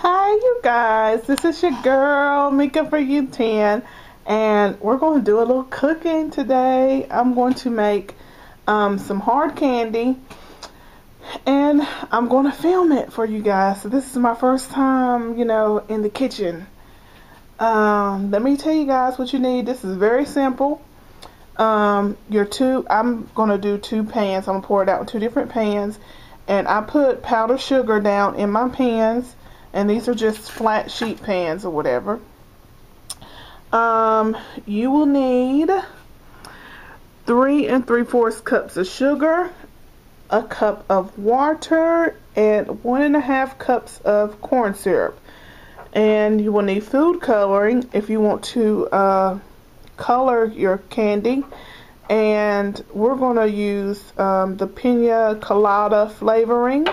Hi, you guys. This is your girl, Mika for You 10, and we're going to do a little cooking today. I'm going to make some hard candy, and I'm going to film it for you guys. So this is my first time, in the kitchen. Let me tell you guys what you need. This is very simple. I'm going to do two pans. I'm going to pour it out in two different pans, and I put powdered sugar down in my pans. And these are just flat sheet pans or whatever. You will need 3 3/4 cups of sugar, a cup of water, and 1.5 cups of corn syrup. And you will need food coloring if you want to color your candy. And we're going to use the Pina Colada flavoring.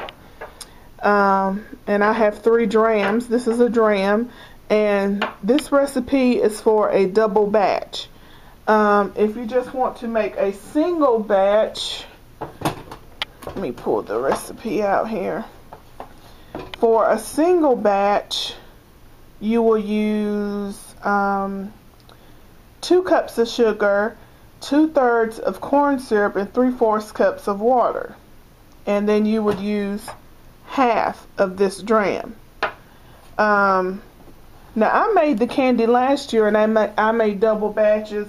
And I have 3 drams. This is a dram, and this recipe is for a double batch. If you just want to make a single batch, let me pull the recipe out here. For a single batch, you will use 2 cups of sugar, 2/3 of corn syrup, and 3/4 cups of water. And then you would use half of this dram. Now I made the candy last year, and I made double batches,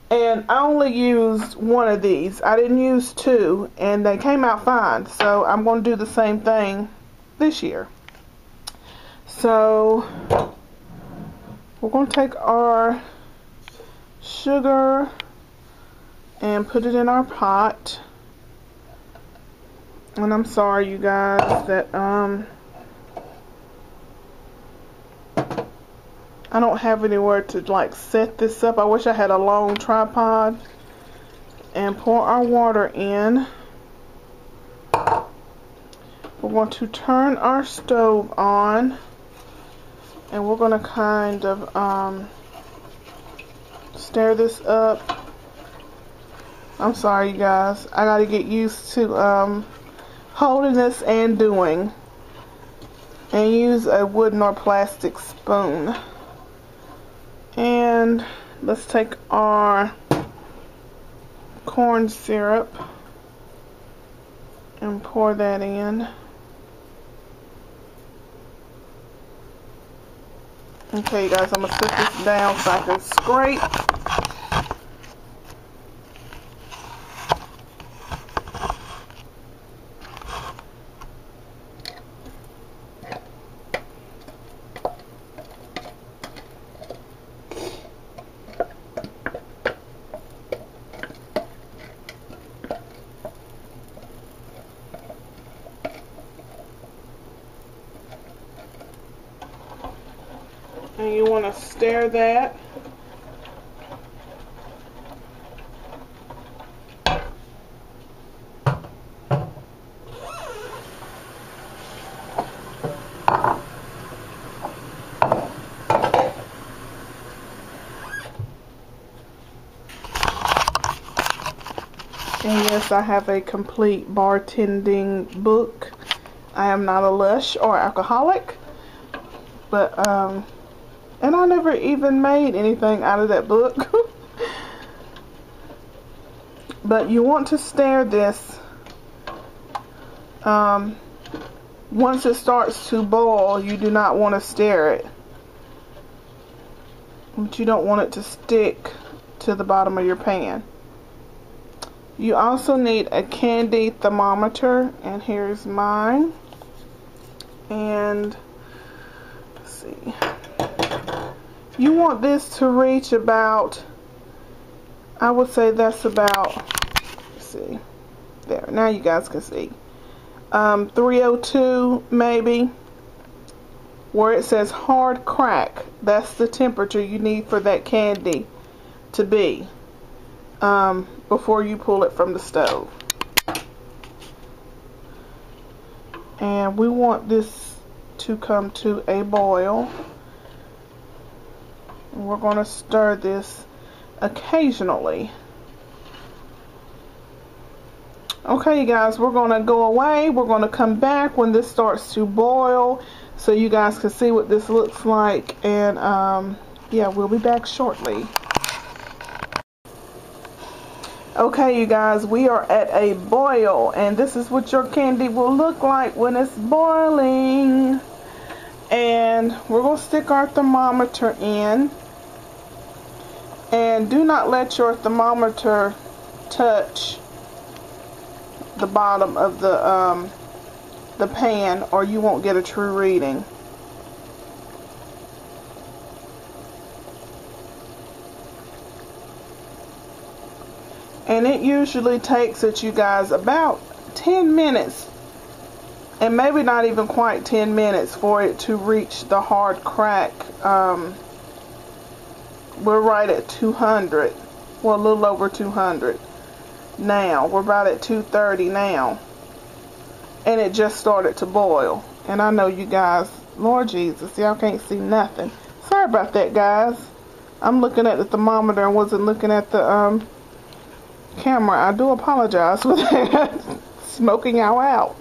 and I only used 1 of these. I didn't use 2, and they came out fine. So I'm going to do the same thing this year. So we're going to take our sugar and put it in our pot. And I'm sorry, you guys, that I don't have anywhere to set this up. I wish I had a long tripod. And pour our water in. We're going to turn our stove on, and we're going to kind of stir this up. I'm sorry, you guys. I got to get used to holding this and doing, and use a wooden or plastic spoon. And let's take our corn syrup and pour that in. Okay, guys, I'm gonna set this down so I can scrape. And you want to stir that. And yes, I have a complete bartending book. I am not a lush or alcoholic, but and I never even made anything out of that book. But you want to stir this. Once it starts to boil, you do not want to stir it. But you don't want it to stick to the bottom of your pan. You also need a candy thermometer, and here's mine. And let's see. You want this to reach about, I would say that's about, let's see, there, now you guys can see, 302 maybe, where it says hard crack. That's the temperature you need for that candy to be before you pull it from the stove. And we want this to come to a boil. And we're going to stir this occasionally. Okay, you guys, we're going to go away. We're going to come back when this starts to boil. so you guys can see what this looks like. And yeah, we'll be back shortly. Okay, you guys, we are at a boil, and this is what your candy will look like when it's boiling. And we're going to stick our thermometer in, and do not let your thermometer touch the bottom of the pan, or you won't get a true reading. And it usually takes it, you guys, about 10 minutes, and maybe not even quite 10 minutes for it to reach the hard crack. We're right at 200, well, a little over 200 now. We're about at 230 now, and it just started to boil. And I know you guys, Lord Jesus, y'all can't see nothing. Sorry about that, guys. I'm looking at the thermometer and wasn't looking at the camera. I do apologize for that. Smoking y'all out.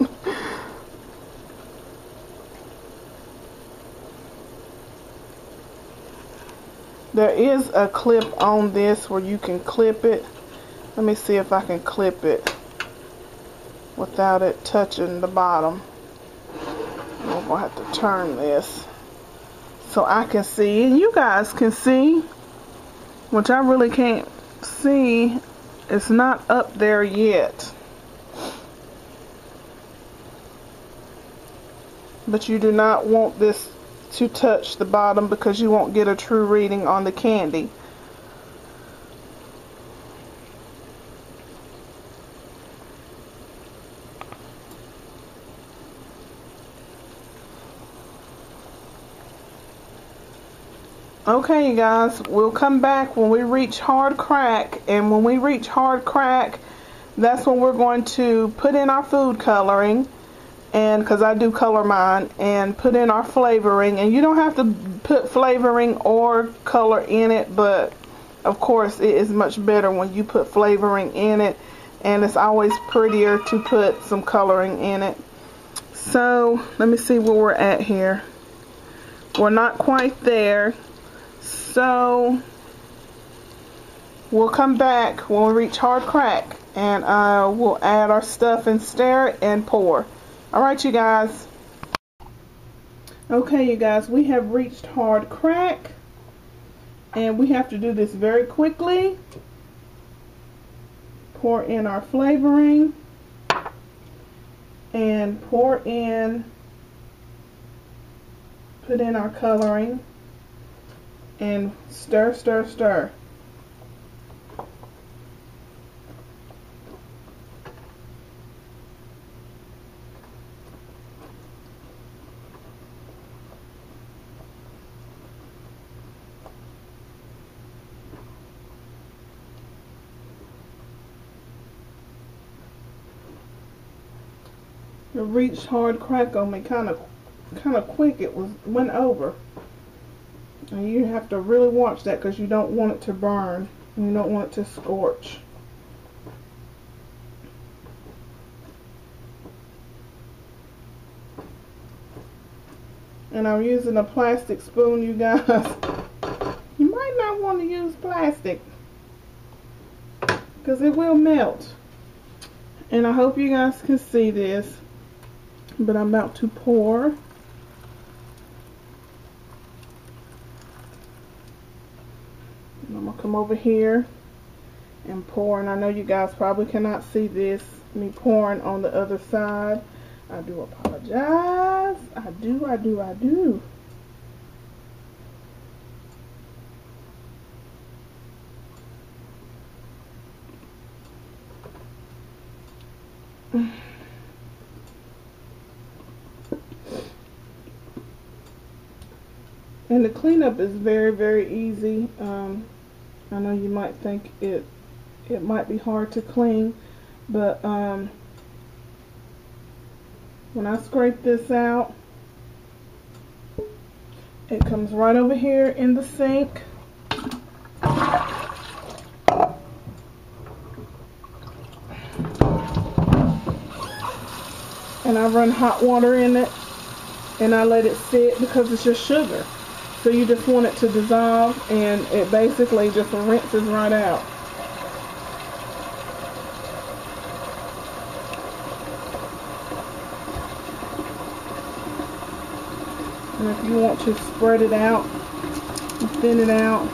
There is a clip on this where you can clip it. Let me see if I can clip it without it touching the bottom. I'm gonna have to turn this so I can see, and you guys can see, which I really can't see. It's not up there yet. But you do not want this to touch the bottom because you won't get a true reading on the candy. Okay, you guys, we'll come back when we reach hard crack, and when we reach hard crack, that's when we're going to put in our food coloring, and because I do color mine, and put in our flavoring. And you don't have to put flavoring or color in it, but of course it is much better when you put flavoring in it, and it's always prettier to put some coloring in it. So let me see where we're at here. We're not quite there. So we'll come back when we reach hard crack, and we'll add our stuff and stir it and pour. Alright, you guys. Okay, you guys, we have reached hard crack, and we have to do this very quickly. Pour in our flavoring and put in our coloring. And stir, stir, stir. It reached hard crack on me kind of quick. It went over. And you have to really watch that because you don't want it to burn. And you don't want it to scorch. And I'm using a plastic spoon, you guys. You might not want to use plastic because it will melt. And I hope you guys can see this. But I'm about to pour. I'm going to come over here and pour, and I know you guys probably cannot see this, me pouring on the other side. I do apologize. I do. And the cleanup is very, very easy. I know you might think it might be hard to clean, but when I scrape this out, it comes right over here in the sink. And I run hot water in it and I let it sit because it's just sugar. So you just want it to dissolve, and it basically just rinses right out. And if you want to spread it out and thin it out,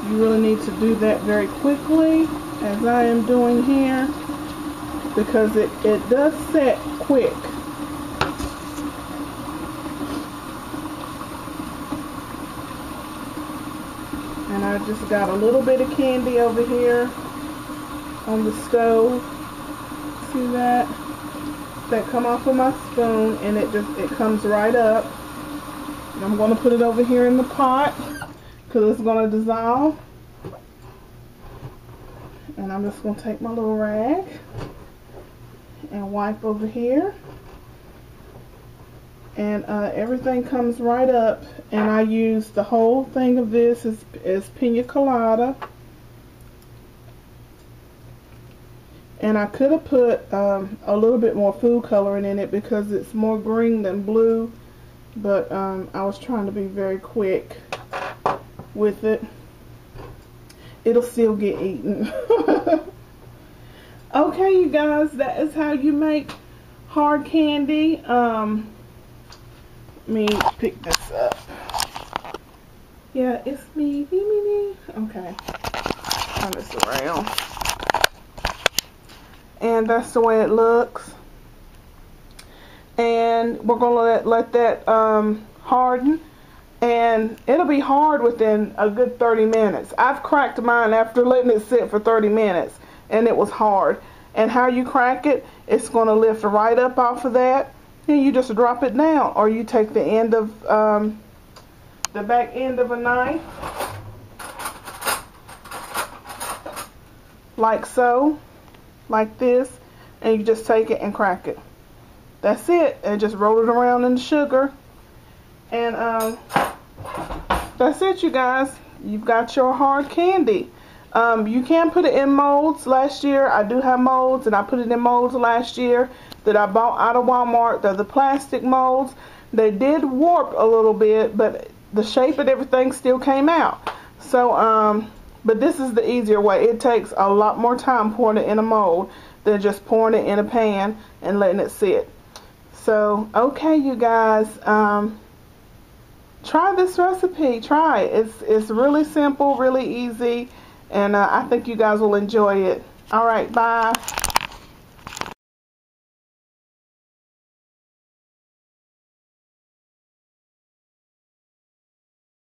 you really need to do that very quickly, as I am doing here, because it does set quick. And I just got a little bit of candy over here on the stove. See that? That come off of my spoon, and it comes right up. And I'm going to put it over here in the pot because it's going to dissolve. And I'm just going to take my little rag and wipe over here. And everything comes right up. And I use the whole thing of this is pina colada. And I could have put a little bit more food coloring in it because it's more green than blue. But I was trying to be very quick with it. It'll still get eaten. Okay, you guys, that is how you make hard candy. Let me pick this up. Yeah, it's me. Okay, turn this around. And that's the way it looks. And we're going to let that harden. And it'll be hard within a good 30 minutes. I've cracked mine after letting it sit for 30 minutes. And it was hard. And how you crack it, it's going to lift right up off of that. And you just drop it down. Or you take the end of, the back end of a knife. Like so. Like this. And you just take it and crack it. That's it. And just roll it around in the sugar. And that's it, you guys. You've got your hard candy. You can put it in molds. Last year I do have molds, and I put it in molds last year that I bought out of Walmart. They're the plastic molds. They did warp a little bit, but the shape and everything still came out. So but this is the easier way. It takes a lot more time pouring it in a mold than just pouring it in a pan and letting it sit. So okay, you guys, try this recipe. Try it. It's really simple, really easy, and I think you guys will enjoy it. All right, bye.